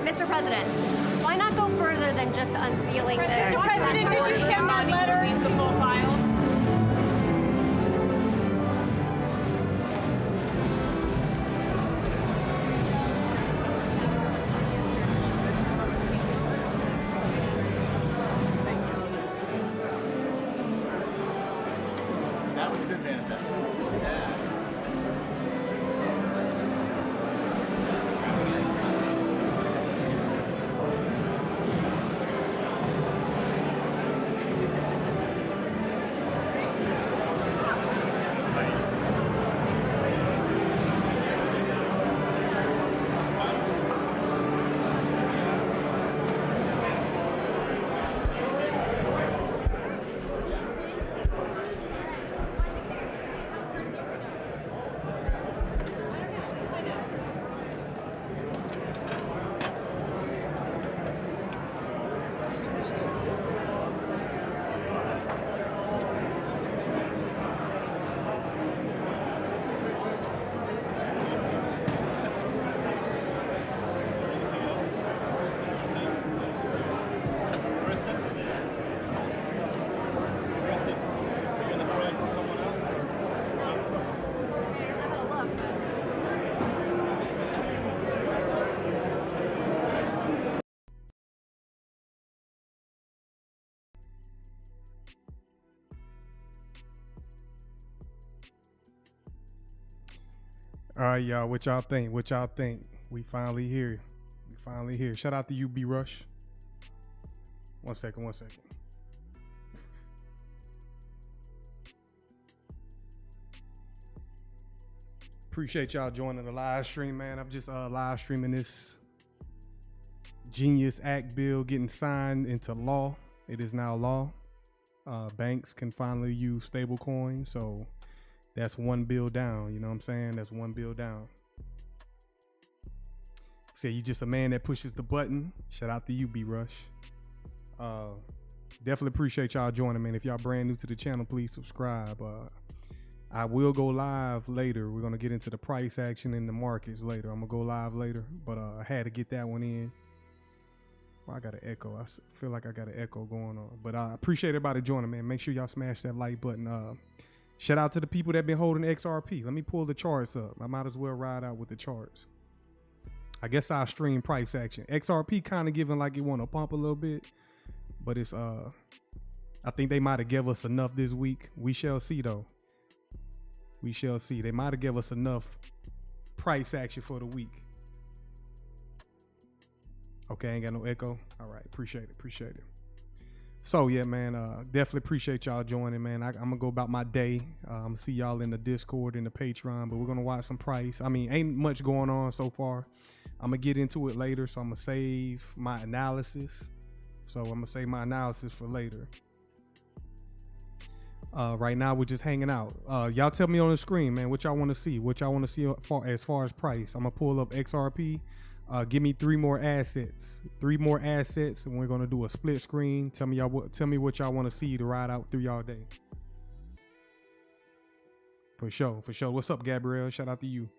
Mr. President, why not go further than just unsealing this? Mr. President, did you send that letter? Release the full file. All right, y'all. What y'all think? What y'all think? We finally here. We finally here. Shout out to you, B Rush. One second. Appreciate y'all joining the live stream, man. I'm just live streaming this Genius Act bill getting signed into law. It is now law. Banks can finally use stablecoin, so that's one bill down. You know what I'm saying? That's one bill down. Say you just a man that pushes the button. Shout out to you, B Rush. Definitely appreciate y'all joining, man. If y'all brand new to the channel, please subscribe. I will go live later. We're gonna get into the price action in the markets later. I'm gonna go live later, but I had to get that one in. Well, I got an echo. I feel like I got an echo going on, but I appreciate everybody joining, man. Make sure y'all smash that like button. Shout out to the people that been holding XRP. Let me pull the charts up. I might as well ride out with the charts. I guess I'll stream price action. XRP kind of giving like it want to pump a little bit, but it's I think they might have give us enough this week. We shall see though. We shall see. They might have give us enough price action for the week. Okay, ain't got no echo. All right, appreciate it. So yeah, man, definitely appreciate y'all joining, man. I'm gonna go about my day. I'm gonna see y'all in the Discord and the Patreon, but we're gonna watch some price. I mean, ain't much going on so far. I'm gonna get into it later, so I'm gonna save my analysis. So I'm gonna save my analysis for later. Right now we're just hanging out. Y'all tell me on the screen, man, what y'all want to see. What y'all want to see as far as price. I'm gonna pull up XRP. Give me three more assets, and we're gonna do a split screen. Tell me what y'all want to see to ride out through y'all day. For sure. What's up, Gabrielle? Shout out to you.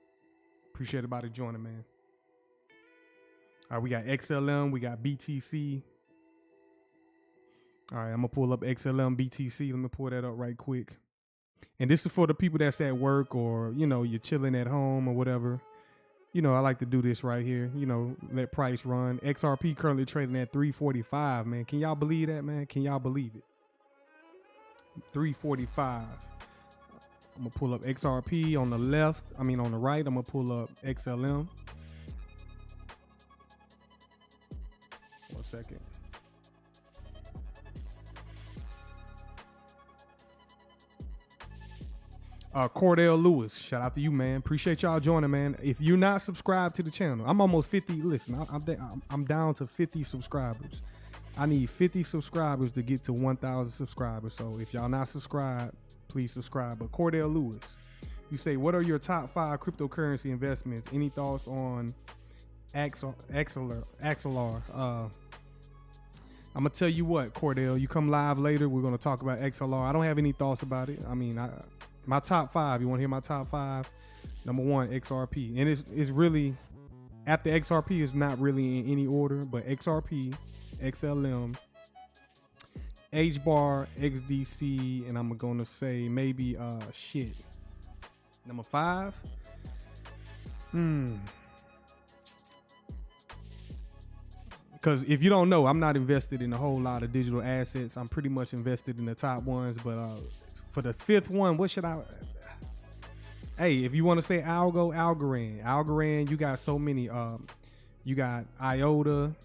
Appreciate everybody joining, man. All right, we got XLM, we got BTC. All right, I'm gonna pull up XLM BTC. Let me pull that up right quick. And this is for the people that's at work, or you're chilling at home or whatever. I like to do this right here. Let price run. XRP currently trading at 345, man. Can y'all believe that, man? Can y'all believe it? 345. I'm gonna pull up XRP on the left. On the right, I'm gonna pull up XLM. One second. Cordell Lewis, shout out to you, man. Appreciate y'all joining, man. If you're not subscribed to the channel, I'm almost 50. Listen, I'm down to 50 subscribers. I need 50 subscribers to get to 1,000 subscribers. So if y'all not subscribed, please subscribe. But Cordell Lewis, you say, what are your top 5 cryptocurrency investments? Any thoughts on Axelar? I'm gonna tell you what, Cordell. You come live later. We're gonna talk about XLR. I don't have any thoughts about it. My top 5. You want to hear my top 5? Number 1, XRP, and it's really after XRP is not really in any order, but XRP, XLM, HBAR, XDC, and I'm gonna say maybe Number 5. Because if you don't know, I'm not invested in a whole lot of digital assets. I'm pretty much invested in the top ones, but for the fifth one, what should I? Hey, if you want to say Algo, Algorand. Algorand, you got so many. You got IOTA,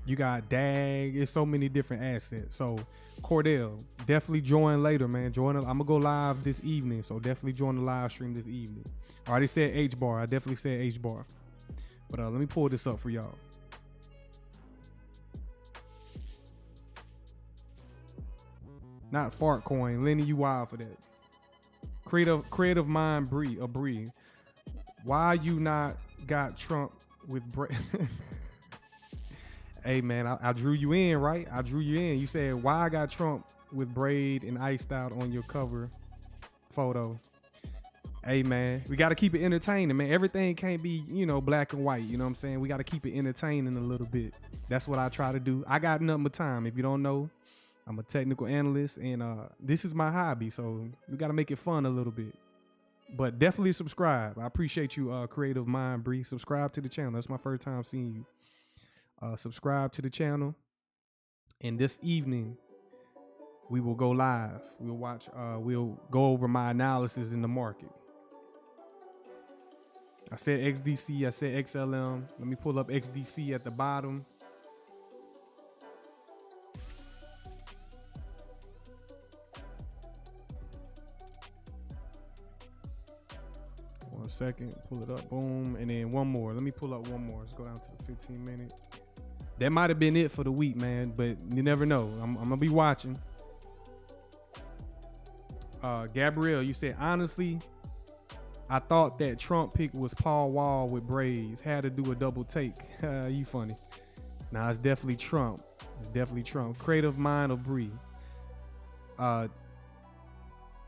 you got DAG. It's so many different assets. So Cordell, definitely join later, man. Join. I'm gonna go live this evening, so definitely join the live stream this evening. I already said H bar. I definitely said H bar. But let me pull this up for y'all. Not fart coin. Lenny, you wild for that. Creative mind Bree. Why you not got Trump with Braid? Hey man, I drew you in, right? I drew you in. You said why I got Trump with braid and iced out on your cover photo. Hey man, we got to keep it entertaining, man. Everything can't be, black and white. You know what I'm saying? We got to keep it entertaining a little bit. That's what I try to do. I got nothing but time. If you don't know, I'm a technical analyst, and this is my hobby, so we got to make it fun a little bit. But definitely subscribe. I appreciate you, Creative Mind Bree. Subscribe to the channel. That's my first time seeing you. Subscribe to the channel. And this evening, we will go live. We'll watch. We'll go over my analysis in the market. I said XDC. I said XLM. Let me pull up XDC at the bottom. One second. Pull it up. Boom. And then one more. Let me pull up one more. Let's go down to the 15 minute. That might have been it for the week, man. But you never know. I'm going to be watching. Gabrielle, you said, honestly, I thought that Trump pick was Paul Wall with braids. Had to do a double take. You funny. Nah, it's definitely Trump. It's definitely Trump. Creative mind of Bree.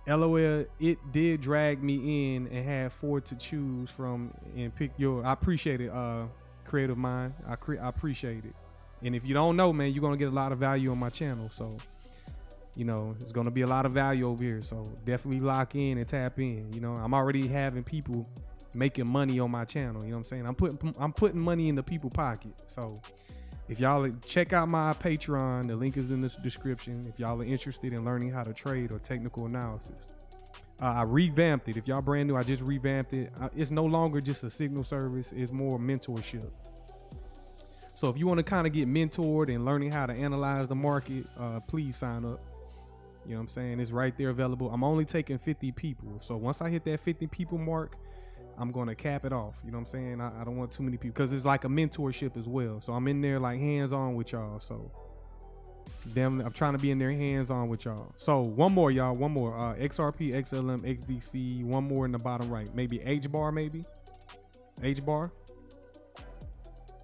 LOL, it did drag me in and had 4 to choose from and pick your. I appreciate it, Creative Mind. I appreciate it. And if you don't know, man, you're going to get a lot of value on my channel. So, there's going to be a lot of value over here. So definitely lock in and tap in. I'm already having people making money on my channel. You know what I'm saying? I'm putting money in the people's pocket. So if y'all check out my Patreon, the link is in the description. If y'all are interested in learning how to trade or technical analysis, I revamped it. If y'all brand new, I just revamped it. It's no longer just a signal service. It's more mentorship. So if you want to kind of get mentored and learning how to analyze the market, please sign up. You know what I'm saying? It's right there available. I'm only taking 50 people. So once I hit that 50 people mark, I'm going to cap it off. You know what I'm saying? I don't want too many people because it's like a mentorship as well. So I'm in there like hands-on with y'all. So I'm trying to be in there hands-on with y'all. So one more, y'all. One more. XRP, XLM, XDC. One more in the bottom right. Maybe H bar, maybe. H bar.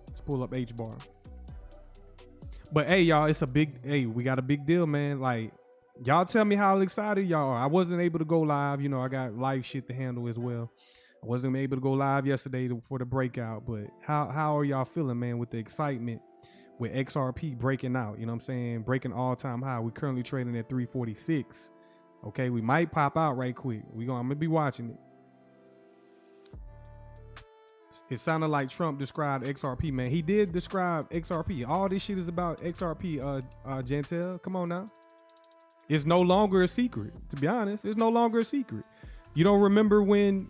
Let's pull up H bar. But hey, y'all, we got a big deal, man. Like, y'all tell me how excited y'all are. I wasn't able to go live. I got live shit to handle as well. I wasn't able to go live yesterday for the breakout, but how are y'all feeling, man, with the excitement with XRP breaking out? You know what I'm saying? Breaking all-time high. We're currently trading at 346. Okay, we might pop out right quick. I'm gonna be watching it. It sounded like Trump described XRP, man. He did describe XRP. All this shit is about XRP, Gentel. Come on now. It's no longer a secret, to be honest. It's no longer a secret. You don't remember when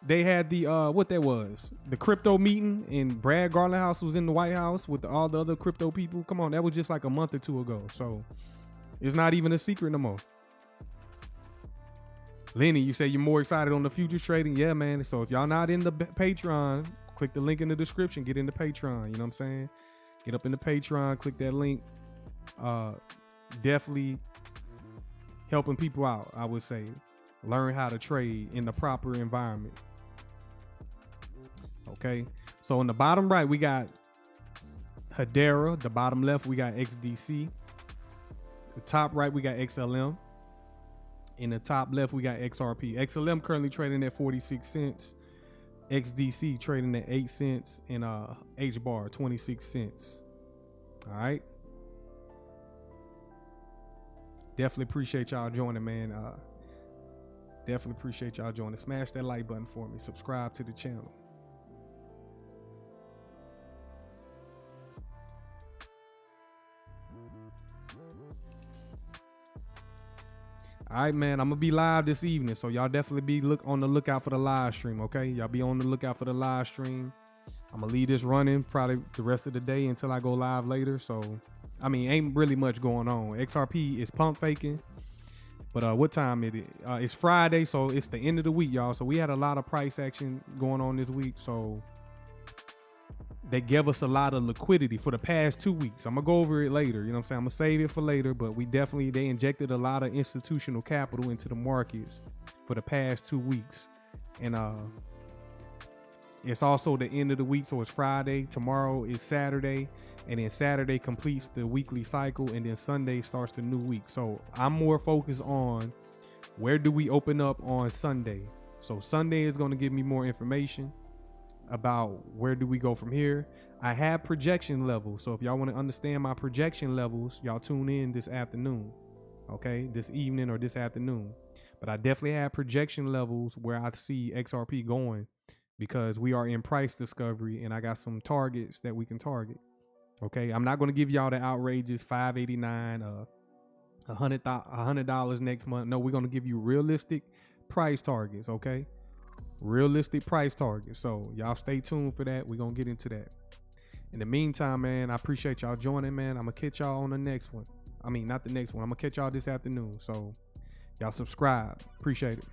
they had the the crypto meeting and Brad Garlinghouse was in the White House with all the other crypto people? Come on, that was just like a month or two ago. So it's not even a secret no more. Lenny, you say you're more excited on the futures trading? Yeah, man. So if y'all not in the Patreon, click the link in the description. Get into Patreon. You know what I'm saying? Get up in the Patreon. Click that link. Definitely helping people out, I would say. Learn how to trade in the proper environment. Okay. So on the bottom right, we got Hedera. The bottom left, we got XDC. The top right, we got XLM. In the top left, we got XRP. XLM currently trading at 46 cents. XDC trading at 8 cents. And H-bar, 26 cents. All right. Definitely appreciate y'all joining, man. Definitely appreciate y'all joining. Smash that like button for me. Subscribe to the channel. All right, man. I'm gonna be live this evening, so y'all definitely be on the lookout for the live stream. Okay, y'all be on the lookout for the live stream. I'm gonna leave this running probably the rest of the day until I go live later. So, I mean, ain't really much going on. XRP is pump faking, but what time it is? It's Friday, so it's the end of the week, y'all. So we had a lot of price action going on this week. So they gave us a lot of liquidity for the past 2 weeks. I'm gonna go over it later. You know what I'm saying? I'm gonna save it for later, but they injected a lot of institutional capital into the markets for the past 2 weeks, and it's also the end of the week, so it's Friday. Tomorrow is Saturday, and then Saturday completes the weekly cycle, and then Sunday starts the new week. So I'm more focused on where do we open up on Sunday. So Sunday is going to give me more information about where do we go from here. I have projection levels, so if y'all want to understand my projection levels, y'all tune in this afternoon, okay, this evening or this afternoon. But I definitely have projection levels where I see XRP going, because we are in price discovery, and I got some targets that we can target. Okay, I'm not going to give y'all the outrageous $589, $100 next month. No, we're going to give you realistic price targets. Okay, realistic price targets. So y'all stay tuned for that. We're going to get into that. In the meantime, man, I appreciate y'all joining, man. I'm gonna catch y'all on the next one. I mean, not the next one. I'm gonna catch y'all this afternoon. So y'all subscribe. Appreciate it.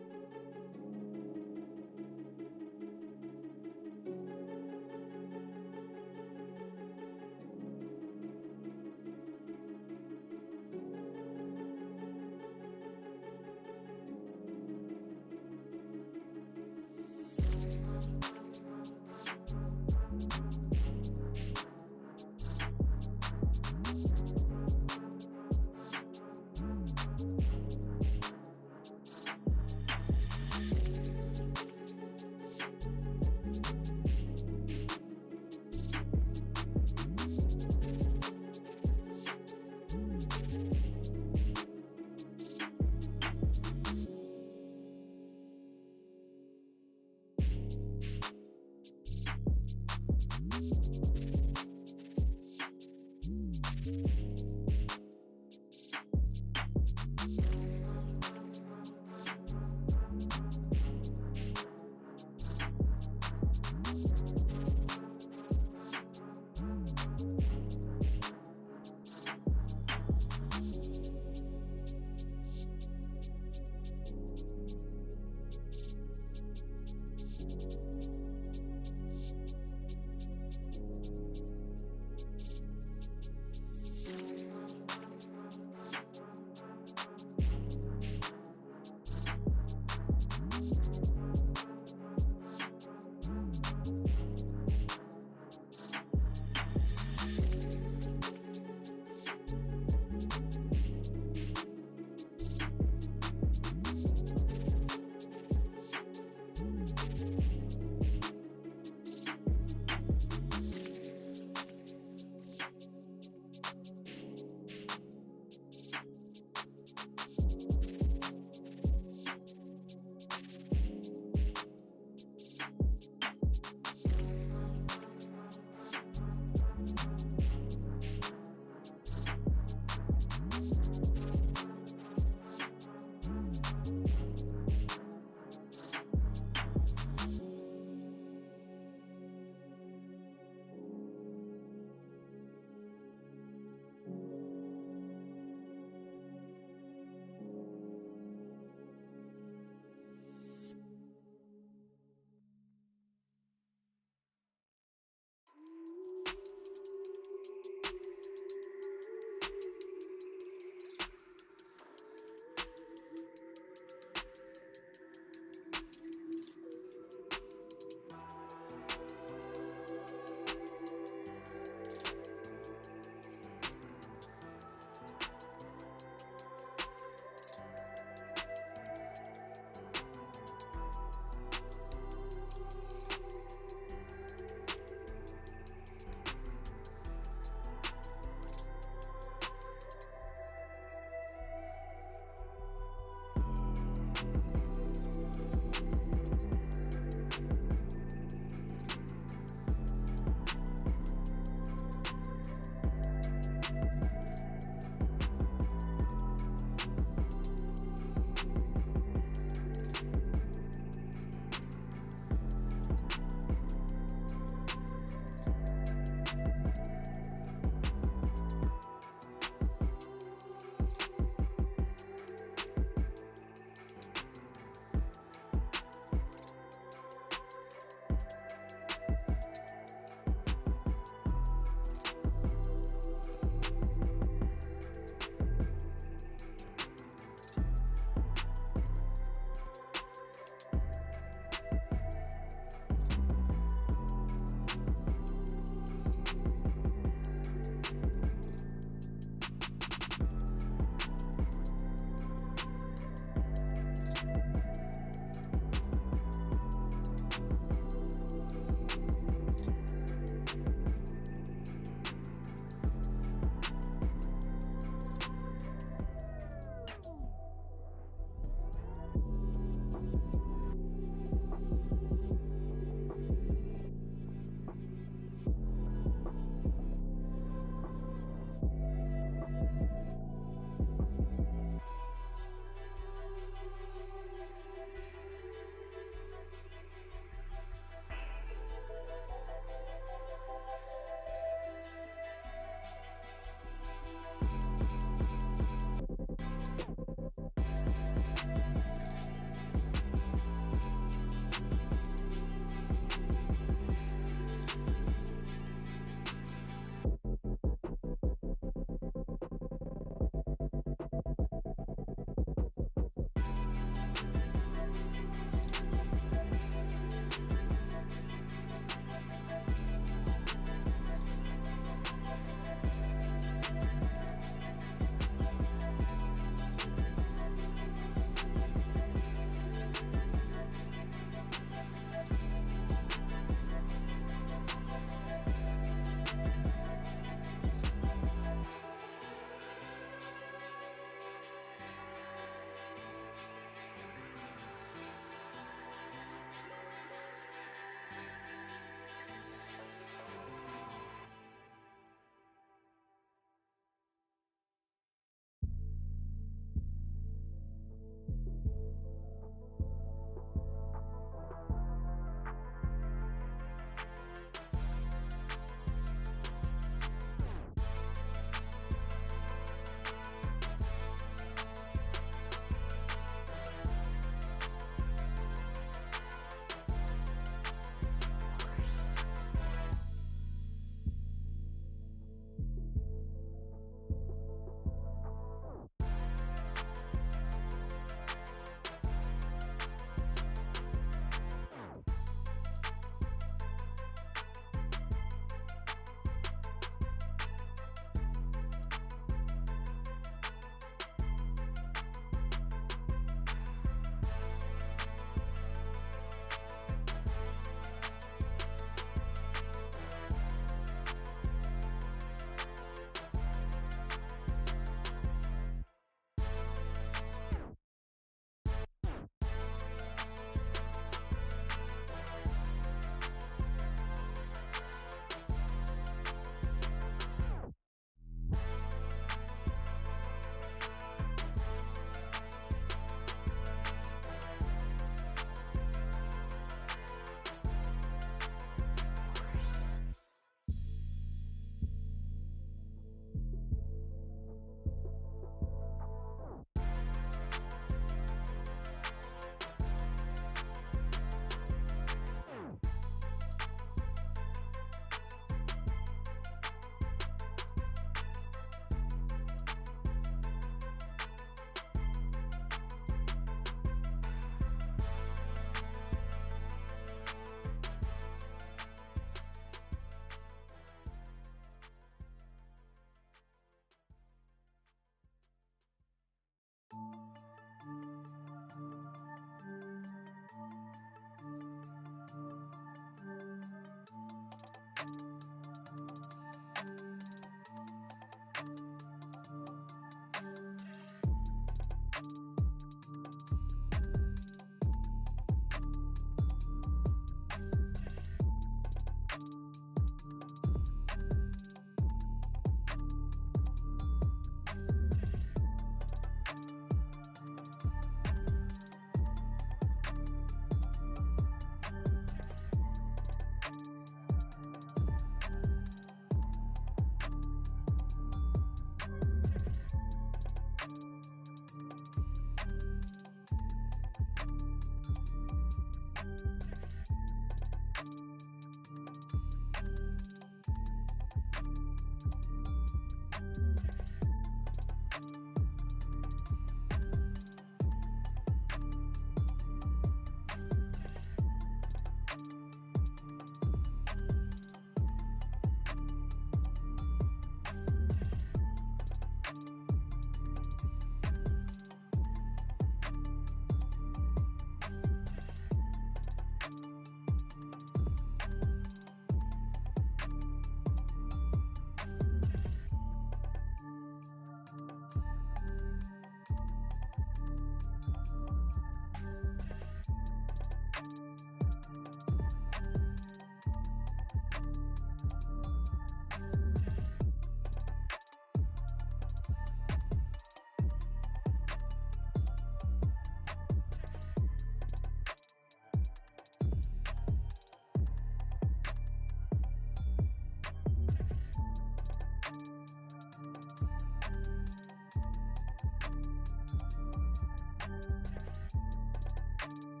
much.